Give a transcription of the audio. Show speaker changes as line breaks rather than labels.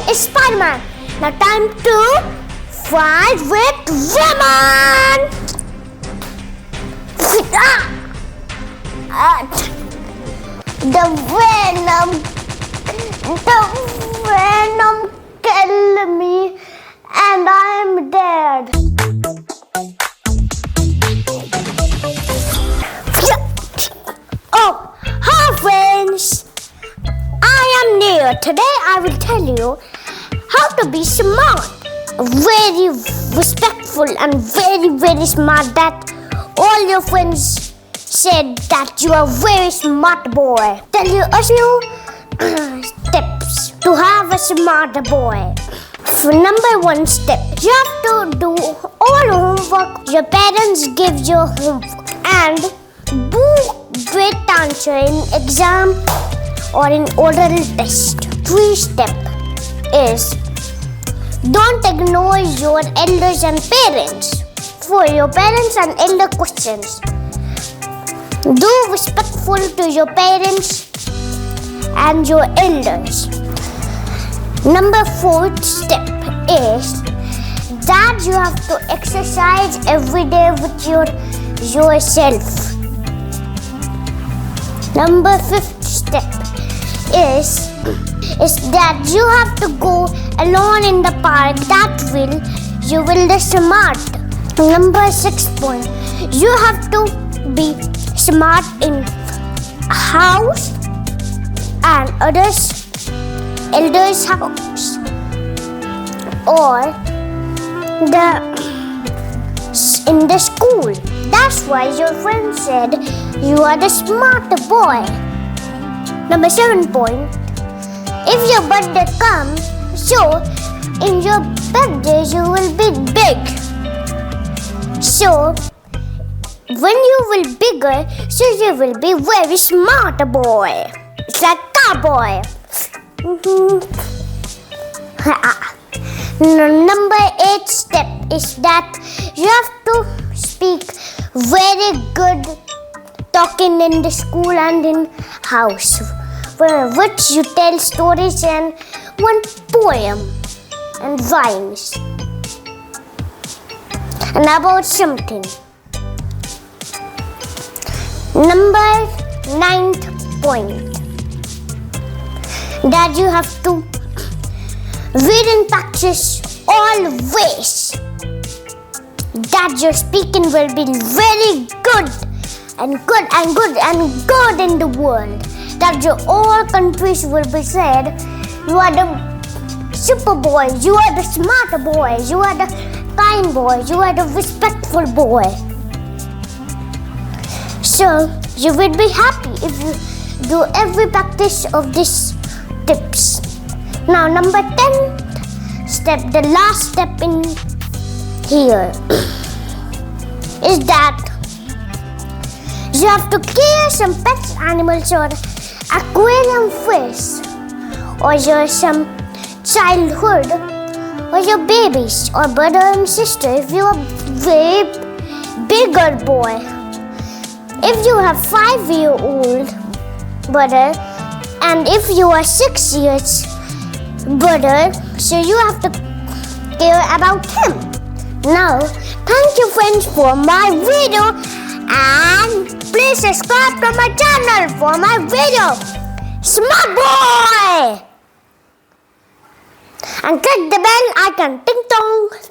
it's Spider-Man. Now time to fight with Venom. The Venom killed me and I'm dead. Oh, hi friends. I am Neil. Today I will tell you how to be smart. Very respectful and very smart that all your friends said that you are very smart boy. Tell you a few tips to have a smart boy. Number 1 step, you have to do all homework your parents give you homework and do great answer in exam or in oral test. 3 step is don't ignore your elders and parents. For your parents and elder questions, do respectful to your parents and your elders. Number 4 step is that you have to exercise every day with yourself. Number 5th step is that you have to go alone in the park. That you will be smart. Number 6 point, you have to be smart in house and elders house or in the school. That's why your friend said you are the smart boy. Number 7 point, if your birthday comes, so in your birthday you will be big. So when you will bigger, so you will be very smart boy. It's like cowboy. Number 8 step is that you have to speak very good talking in the school and in house, which you tell stories and one poem and rhymes and about something. Number 9th point, that you have to read and practice always. That your speaking will be very good in the world. That your all countries will be said, you are the super boy, you are the smart boy, you are the kind boy, you are the respectful boy. So you will be happy if you do every practice of these tips. Now number 10 step, the last step in here is that you have to care some pet animals or aquarium fish or some childhood or your babies or brother and sister if you are very bigger boy. If you have 5-year-old brother and if you are 6 years brother, so you have to care about him. Now, thank you friends for my video and please subscribe to my channel for my video. Smart boy! And click the bell icon.